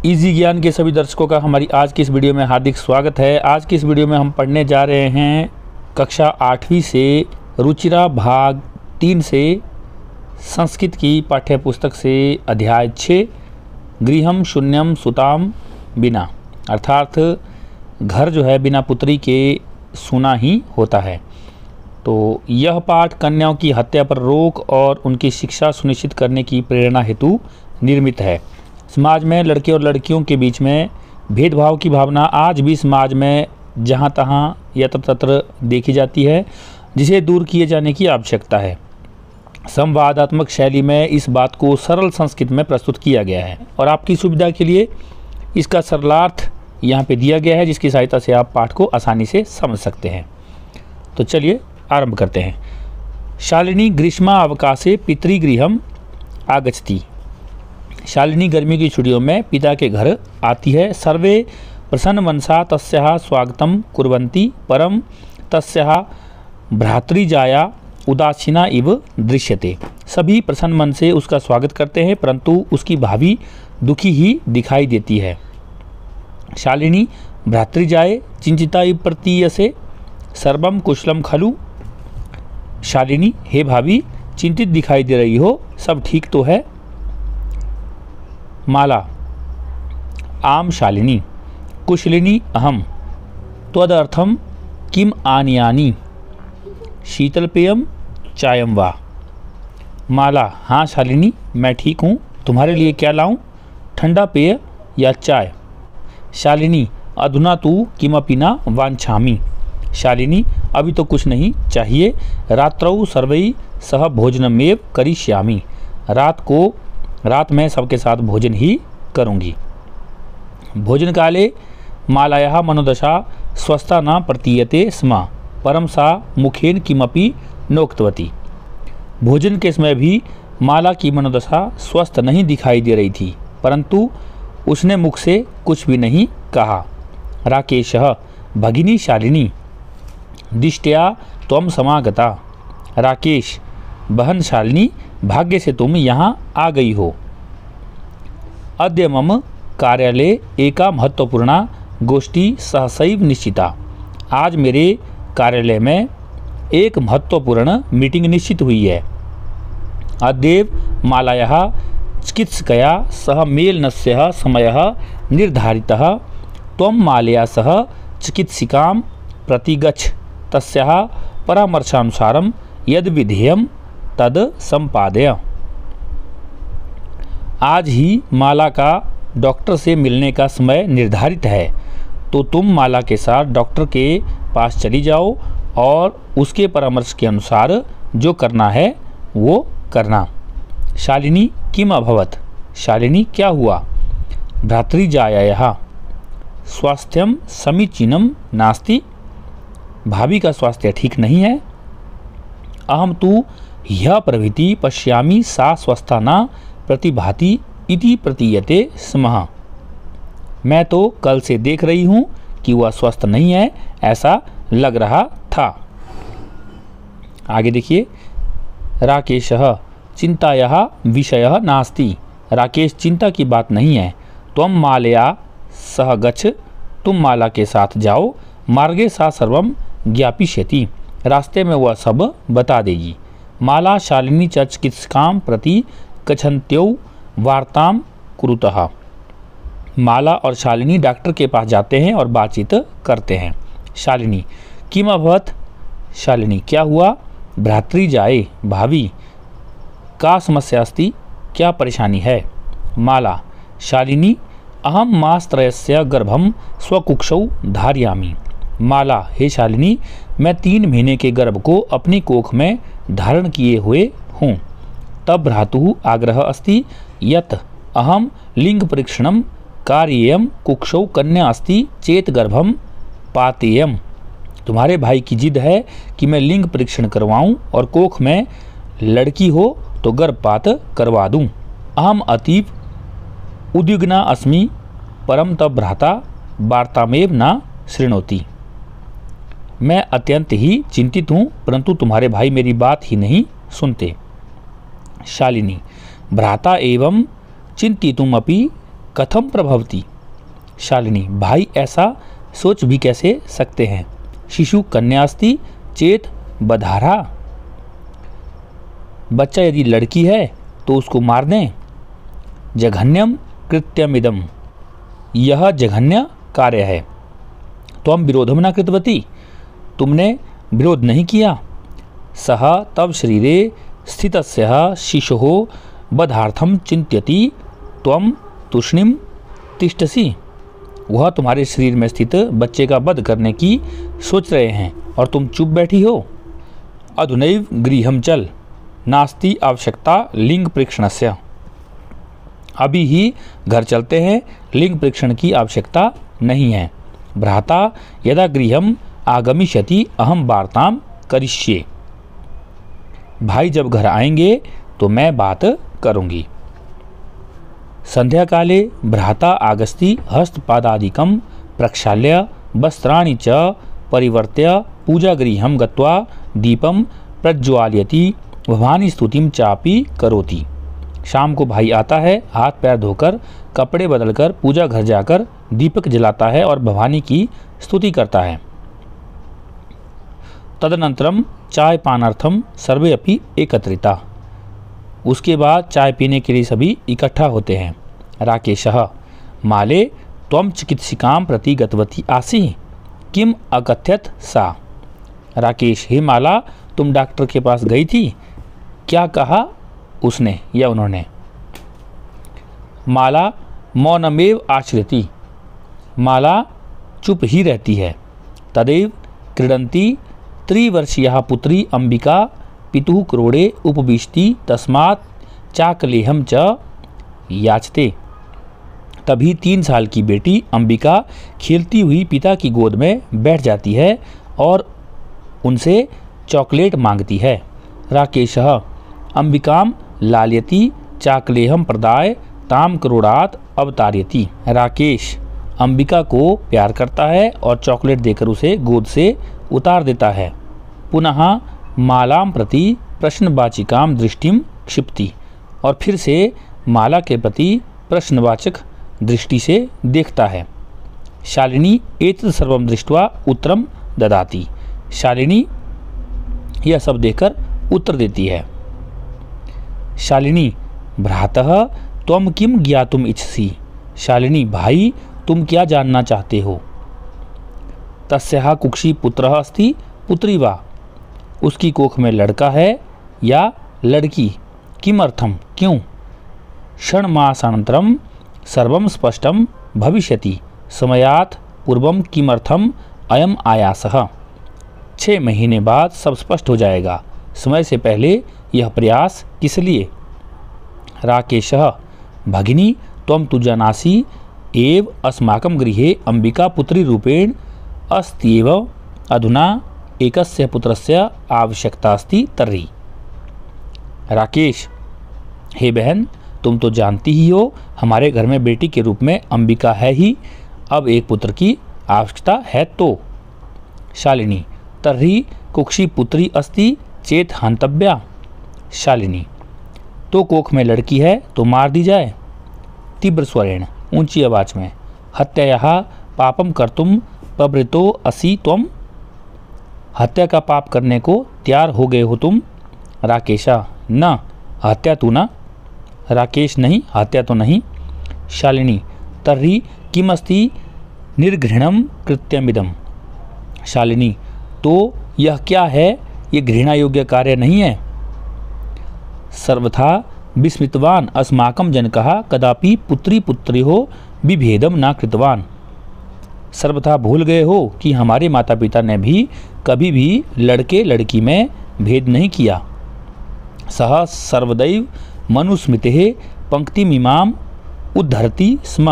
Easy ज्ञान के सभी दर्शकों का हमारी आज की इस वीडियो में हार्दिक स्वागत है। आज की इस वीडियो में हम पढ़ने जा रहे हैं कक्षा 8वीं से रुचिरा भाग 3 से संस्कृत की पाठ्य पुस्तक से अध्याय 6 गृहम शून्यम सुताम बिना, अर्थात घर जो है बिना पुत्री के सूना ही होता है। तो यह पाठ कन्याओं की हत्या पर रोक और उनकी शिक्षा सुनिश्चित करने की प्रेरणा हेतु निर्मित है। समाज में लड़के और लड़कियों के बीच में भेदभाव की भावना आज भी समाज में जहाँ तहाँ यत्र तत्र देखी जाती है, जिसे दूर किए जाने की आवश्यकता है। संवादात्मक शैली में इस बात को सरल संस्कृत में प्रस्तुत किया गया है और आपकी सुविधा के लिए इसका सरलार्थ यहाँ पे दिया गया है, जिसकी सहायता से आप पाठ को आसानी से समझ सकते हैं। तो चलिए आरंभ करते हैं। शालिनी ग्रीष्मावकाशे पितृगृहम आगच्छति। शालिनी गर्मी की छुट्टियों में पिता के घर आती है। सर्वे प्रसन्न मनसा तस्याः स्वागतम कुर्वन्ति, परम तस्याः भ्रातृजाया उदासीना इव दृश्यते। सभी प्रसन्न मन से उसका स्वागत करते हैं, परंतु उसकी भाभी दुखी ही दिखाई देती है। शालिनी भ्रातृजाये चिंतिता इव प्रतीयसे, सर्वम कुशलम खलु। शालिनी, हे भाभी, चिंतित दिखाई दे रही हो, सब ठीक तो है। माला, आम शालिनी, कुशलिनी अहम, त्वदर्थम किम आनयानि, शीतलपेयम चायम वा। माला, हाँ शालिनी, मैं ठीक हूँ, तुम्हारे लिए क्या लाऊं, ठंडा पेय या चाय। शालिनी, अधुना तु किमपि न वाञ्छामि। शालिनी, अभी तो कुछ नहीं चाहिए। रात्रौ सर्वै सह भोजनमेव करिष्यामि। रात में सबके साथ भोजन ही करूँगी। भोजन काले मालायाः मनोदशा स्वस्था न प्रतीयते स्म, परम सा मुखेन किमपि नोक्तवती। भोजन के समय भी माला की मनोदशा स्वस्थ नहीं दिखाई दे रही थी, परंतु उसने मुख से कुछ भी नहीं कहा। राकेशः, भगिनी शालिनी, दिष्ट्या त्वं समागता। राकेश, बहन शालिनी, भाग्य से तुम यहाँ आ गई हो। अद्य मम कार्यालये एका महत्वपूर्णा गोष्ठी सहसैव निश्चिता। आज मेरे कार्यालय में एक महत्वपूर्ण मीटिंग निश्चित हुई है। अद्यैव मालायाः चिकित्सकया सह मेलनस्य समयः निर्धारितः। त्वं मालया सह चिकित्सिकां प्रति गच्छ, तस्याः परामर्शानुसारं यद् विधेयं तद संपादय। आज ही माला का डॉक्टर से मिलने का समय निर्धारित है, तो तुम माला के साथ डॉक्टर के पास चली जाओ और उसके परामर्श के अनुसार जो करना है वो करना। शालिनी, किम अभवत। शालिनी, क्या हुआ। भ्रातृजायायाः स्वास्थ्यम समीचीनम नास्ति। भाभी का स्वास्थ्य ठीक नहीं है। अहम तु ह्यः प्रभृति पश्यामि सा स्वस्था न प्रतिभाति इति प्रतीयते स्म। मैं तो कल से देख रही हूँ कि वह स्वस्थ नहीं है, ऐसा लग रहा था। आगे देखिए। राकेशः चिंतायाः विषयः नास्ति। राकेश, चिंता की बात नहीं है। त्वं मालया सह गच्छ, तुम माला के साथ जाओ। मार्गे सा सर्वं ज्ञापयिष्यति, रास्ते में वह सब बता देगी। माला शालिनी च चिकित्सकां प्रति गच्छन्त्यौ वार्तां कुरुतः। माला और शालिनी डॉक्टर के पास जाते हैं और बातचीत करते हैं। शालिनी, किम अभवत्। शालिनी, क्या हुआ। भ्रातृजाये, भाभी, का समस्या अस्ति, क्या परेशानी है। माला, शालिनी, अहम मासत्रयस्य गर्भं स्वकुक्षौ धारयामि। माला, हे शालिनी, मैं 3 महीने के गर्भ को अपनी कोख में धारण किए हुए हूँ। तब भ्रातुः आग्रह अस्ति यत् अहम लिंग परीक्षणं कार्येयं कुक्षौ कन्या अस्ति चेत गर्भम पातेयम। तुम्हारे भाई की जिद है कि मैं लिंग परीक्षण करवाऊं और कोख में लड़की हो तो गर्भपात करवा दूं। अहम अतीव उद्विग्ना अस्मि, परम तब भ्राता वार्तामेव न शृणोति। मैं अत्यंत ही चिंतित हूँ, परंतु तुम्हारे भाई मेरी बात ही नहीं सुनते। शालिनी, भ्राता एवं चिंतितुमपि कथम प्रभवती। शालिनी, भाई ऐसा सोच भी कैसे सकते हैं। शिशु कन्यास्ति चेत बधारा। बच्चा यदि लड़की है तो उसको मार दें। जघन्यम कृत्यमिदम, यह जघन्य कार्य है। त्वं विरोधम न कृतवती, तुमने विरोध नहीं किया। सह तव शरीरे स्थितस्य शिशोः वधार्थम चिंत्यति त्वं तूष्णीम तिष्ठसि। वह तुम्हारे शरीर में स्थित बच्चे का वध करने की सोच रहे हैं और तुम चुप बैठी हो। अधुनैव गृहं चल, नास्ति आवश्यकता लिंग परीक्षणस्य। अभी ही घर चलते हैं, लिंग परीक्षण की आवश्यकता नहीं है। भ्राता यदा गृहं आगमिष्यति अहम वार्ताम करिष्ये। भाई जब घर आएंगे तो मैं बात करूंगी। संध्या काले भ्राता आगस्ति हस्तपादादिकं प्रक्षाल्य वस्त्राणि च परिवर्त्य पूजागृहं गत्वा दीपं प्रज्वालयति भवानी स्तुतिं चापि करोति। शाम को भाई आता है, हाथ पैर धोकर कपड़े बदलकर पूजा घर जाकर दीपक जलाता है और भवानी की स्तुति करता है। तदनंतरम चाय पानार्थम सर्वे अपि एकत्रिता। उसके बाद चाय पीने के लिए सभी इकट्ठा होते हैं। राकेशः, माले त्वं चिकित्सिकां प्रति गतवती आसी, किम अकथ्यत सा। राकेश, हे माला, तुम डॉक्टर के पास गई थी, क्या कहा उसने या उन्होंने। माला मौनमेव आचरति, माला चुप ही रहती है। तदेव क्रीडन्ती त्रिवर्षीया पुत्री अंबिका पितुः क्रोड़े उपविशति तस्मात् चाकलेहम च याचते। तभी 3 साल की बेटी अंबिका खेलती हुई पिता की गोद में बैठ जाती है और उनसे चॉकलेट मांगती है। राकेशः, अंबिकाम लालयति चाकलेहम प्रदाय ताम क्रोड़ात अवतारयति। राकेश अंबिका को प्यार करता है और चॉकलेट देकर उसे गोद से उतार देता है। पुनः मालाम प्रति प्रश्नवाचिकाम दृष्टिम क्षिप्ति, और फिर से माला के प्रति प्रश्नवाचक दृष्टि से देखता है। शालिनी एतत् सर्वं दृष्ट्वा उत्तरम ददाति। शालिनी यह सब देखकर उत्तर देती है। शालिनी, भ्रातः त्वं किम ज्ञातुम इच्छसि। शालिनी, भाई तुम क्या जानना चाहते हो। तस्याः कुक्षी पुत्रः अस्ति पुत्री वा, उसकी कोख में लड़का है या लड़की। किमर्थम, क्यों। षण्मासानन्तरं सर्वं स्पष्टं भविष्यति, समयात् पूर्वं किमर्थम अयम आयासः। 6 महीने बाद सब स्पष्ट हो जाएगा, समय से पहले यह प्रयास किस लिए। राकेशः, भगिनी त्वं तु जानासि एव अस्माकं गृहे अंबिका पुत्री रूपेण अस्त्येव, अधुना एकस्य पुत्रस्य आवश्यकता अस्ति तर्हि। राकेश, हे बहन, तुम तो जानती ही हो हमारे घर में बेटी के रूप में अंबिका है ही, अब एक पुत्र की आवश्यकता है तो। शालिनी, तर्हि कुक्षी पुत्री अस्ति चेत हंतव्या। शालिनी, तो कोख में लड़की है तो मार दी जाए। तीव्र स्वरेण, ऊंची आवाज में। हत्यायाः पापम कर्तुम प्रवृत्तो असि त्वं। हत्या का पाप करने को तैयार हो गए हो तुम। राकेशा, न हत्या तो न। राकेश, नहीं हत्या तो नहीं। शालिनी, तर्हि किमस्ति निर्घृणम कृत्यमिदम। शालिनी, तो यह क्या है, ये घृणा योग्य कार्य नहीं है। सर्वथा विस्मृतवान अस्माकं जनकः कदापि पुत्री पुत्र्योः विभेदम न कृतवान। सर्वथा भूल गए हो कि हमारे माता पिता ने भी कभी भी लड़के लड़की में भेद नहीं किया। सह सर्वदैव मनुस्मृतेः पंक्तिमिमाम् उद्धरति स्म।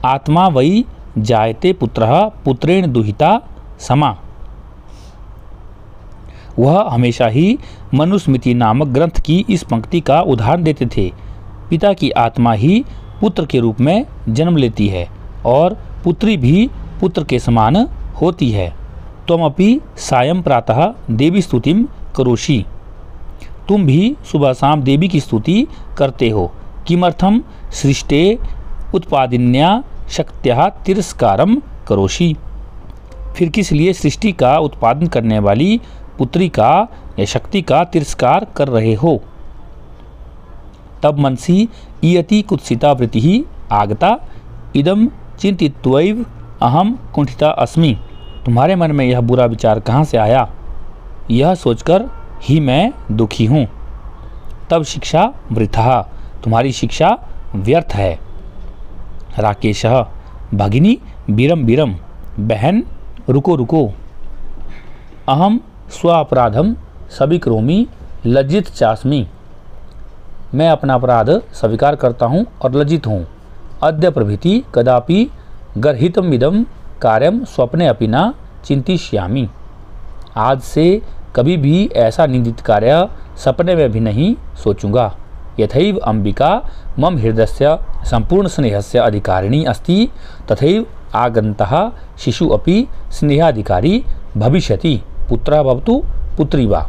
आत्मा वै जायते पुत्रः पुत्रेण दुहिता समा। वह हमेशा ही मनुस्मृति नामक ग्रंथ की इस पंक्ति का उदाहरण देते थे। पिता की आत्मा ही पुत्र के रूप में जन्म लेती है और पुत्री भी पुत्र के समान होती है। त्वमपि सायं प्रातः देवी स्तुतिं करोषि। तुम भी सुबह शाम देवी की स्तुति करते हो। किमर्थम सृष्टे उत्पादिन्या शक्त्या तिरस्कारम करोषि। फिर किस लिए सृष्टि का उत्पादन करने वाली पुत्री का या शक्ति का तिरस्कार कर रहे हो। तब मनसी इयति कुत्सिता वृत्ति ही आगता इदम चिंतित्वैव अहम कुंठिता अस्मि। तुम्हारे मन में यह बुरा विचार कहाँ से आया, यह सोचकर ही मैं दुखी हूँ। तब शिक्षा वृथा, तुम्हारी शिक्षा व्यर्थ है। राकेशः भगिनी बीरम बीरम, बहन रुको रुको। अहम स्वापराधम सविकरोमि लज्जित चास्मि। मैं अपना अपराध स्वीकार करता हूँ और लज्जित हूँ। अद्य प्रभृति कदापि गर्हितमिदं कार्यम स्वप्ने अपि न चिंतिष्यामि। आज से कभी भी ऐसा निंदित कार्य सपने में भी नहीं सोचूंगा। यथैव अंबिका मम हृदयस्य संपूर्ण स्नेहस्य अधिकारिणी अस्ति तथैव आगन्तः शिशु अपि स्नेहाधिकारी भविष्यति, पुत्रः भवतु पुत्री वा।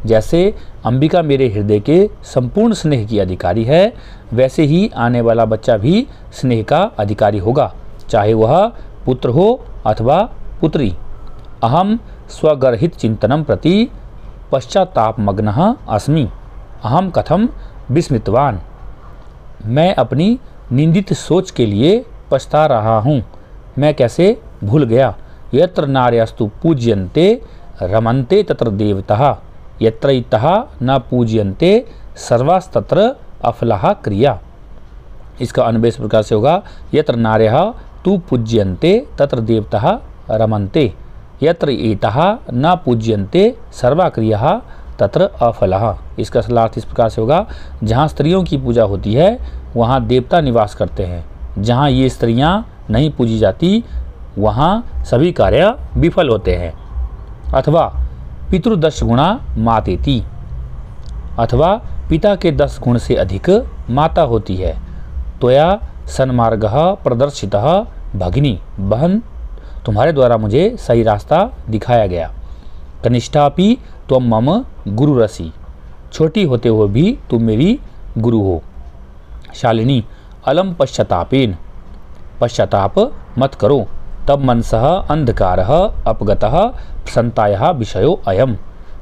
जैसे अंबिका मेरे हृदय के संपूर्ण स्नेह की अधिकारी है, वैसे ही आने वाला बच्चा भी स्नेह का अधिकारी होगा, चाहे वह पुत्र हो अथवा पुत्री। अहम स्वगर्हित चिंतनम प्रति पश्चातापमग्नः अस्मि। अहम कथम विस्मृतवान। मैं अपनी निंदित सोच के लिए पछता रहा हूँ। मैं कैसे भूल गया। यत्र नार्यस्तु पूज्यन्ते रमन्ते तत्र देवतः, यत्रैतः न पूज्यन्ते सर्वास्तत्र अफलाः क्रिया। इसका अन्वय इस प्रकार से होगा, यत्र नार्यः तु पूज्यन्ते तत्र देवतः रमन्ते, यत्र एतः न पूज्यन्ते सर्वा क्रियाः तत्र अफलः। इसका अर्थ इस प्रकार से होगा, जहाँ स्त्रियों की पूजा होती है वहाँ देवता निवास करते हैं, जहाँ ये स्त्रियाँ नहीं पूजी जाती वहाँ सभी कार्य विफल होते हैं। अथवा पितृ10 गुणा मातेति, अथवा पिता के 10 गुण से अधिक माता होती है। त्वया सन्मार्गः प्रदर्शितः भगिनी, बहन तुम्हारे द्वारा मुझे सही रास्ता दिखाया गया। कनिष्ठापि त्वं मम गुरुरसि, छोटी होते हुए भी तुम मेरी गुरु हो। शालिनी अलम पश्चातापेन, पश्चाताप मत करो। तब मनसः अंधकारः अपगतः प्रसन्नतायाः विषयो अयम,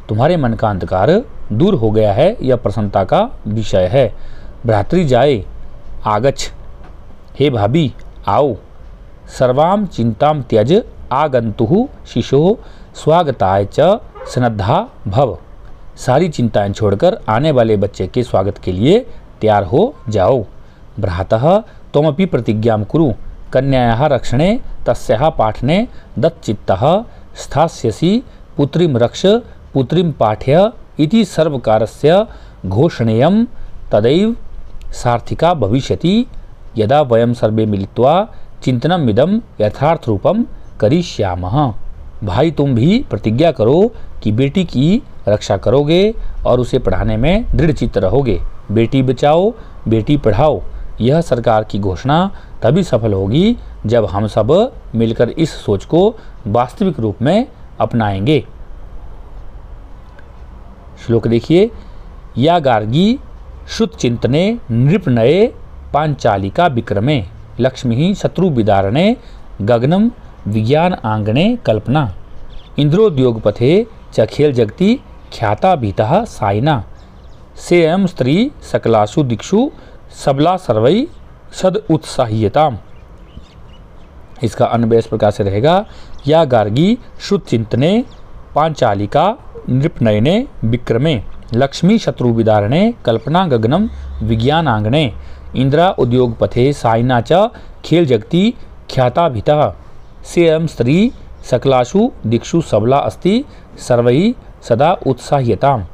तुम्हारे मन का अंधकार दूर हो गया है, यह प्रसन्नता का विषय है। भ्रातृ जाए आगच्छ, हे भाभी आओ। सर्वां चिंतां त्यज आगंतुः शिशोः स्वागताय च सन्नद्धा भव, सारी चिंताएं छोड़कर आने वाले बच्चे के स्वागत के लिए तैयार हो जाओ। भ्रातः त्वमपि प्रतिज्ञां कुरु, कन्यायाः रक्षणे तस्याः पाठने दत्चित्तः स्थास्यसि। पुत्रीं रक्ष पुत्रीं पाठय इति सर्वकारस्य घोषणेयं तदैव सार्थिका भविष्यति। यदा वयं सर्वे मिलित्वा चिंतनमिदं यथार्थ रूपम करिष्यामः। भाई तुम भी प्रतिज्ञा करो कि बेटी की रक्षा करोगे और उसे पढ़ाने में दृढ़ चित्त रहोगे। बेटी बचाओ बेटी पढ़ाओ, यह सरकार की घोषणा तभी सफल होगी जब हम सब मिलकर इस सोच को वास्तविक रूप में अपनाएंगे। श्लोक देखिए, या गार्गी श्रुत चिंतने नृपनये पांचालिका विक्रमे, लक्ष्मी शत्रु विदारणे गगनम विज्ञान आंगणे कल्पना। इंद्रोद्योग पथे च खेल जगति ख्याता भीता साइना, से एम स्त्री सकलासु दिक्षु सबला सर्वई सद उत्साह्यताम। इसका अन्वय इस प्रकार से रहेगा, या गार्गी श्रुत चिंतने पांचालिका नृपनयने विक्रमे, लक्ष्मी शत्रु विदारणे कल्पना गगनम विज्ञान आंगणे, इंद्रा उद्योग पथे साइना च खेल जगति ख्याता भीता, से एम स्त्री सकलासु दिक्षु सबला अस्ति सर्वई सदा उत्साह्यताम।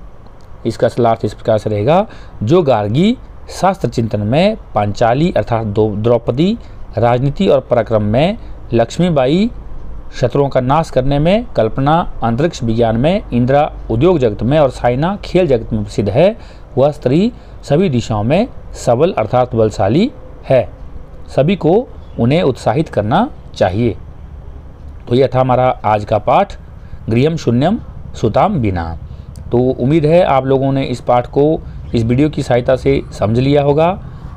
इसका अर्थ इस प्रकार से रहेगा, जो गार्गी शास्त्र चिंतन में पांचाली अर्थात द्रौपदी, राजनीति और पराक्रम में लक्ष्मीबाई, शत्रुओं का नाश करने में कल्पना, अंतरिक्ष विज्ञान में इंद्रा, उद्योग जगत में और साइना खेल जगत में प्रसिद्ध है, वह स्त्री सभी दिशाओं में सबल अर्थात बलशाली है। सभी को उन्हें उत्साहित करना चाहिए। तो यह था हमारा आज का पाठ, गृहम शून्यम सुताम बिना। तो उम्मीद है आप लोगों ने इस पाठ को इस वीडियो की सहायता से समझ लिया होगा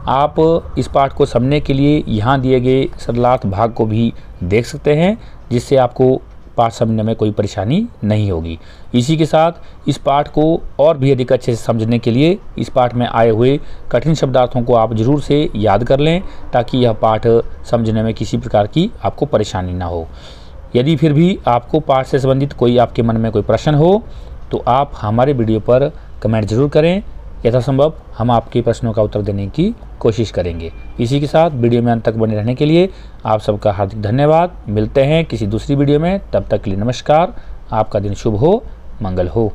आप इस पाठ को समझने के लिए यहाँ दिए गए सरलार्थ भाग को भी देख सकते हैं, जिससे आपको पाठ समझने में कोई परेशानी नहीं होगी। इसी के साथ इस पाठ को और भी अधिक अच्छे से समझने के लिए इस पाठ में आए हुए कठिन शब्दार्थों को आप ज़रूर से याद कर लें, ताकि यह पाठ समझने में किसी प्रकार की आपको परेशानी ना हो। यदि फिर भी आपको पाठ से संबंधित कोई आपके मन में कोई प्रश्न हो तो आप हमारे वीडियो पर कमेंट जरूर करें। यथासंभव हम आपके प्रश्नों का उत्तर देने की कोशिश करेंगे। इसी के साथ वीडियो में अंत तक बने रहने के लिए आप सबका हार्दिक धन्यवाद। मिलते हैं किसी दूसरी वीडियो में, तब तक के लिए नमस्कार। आपका दिन शुभ हो, मंगल हो।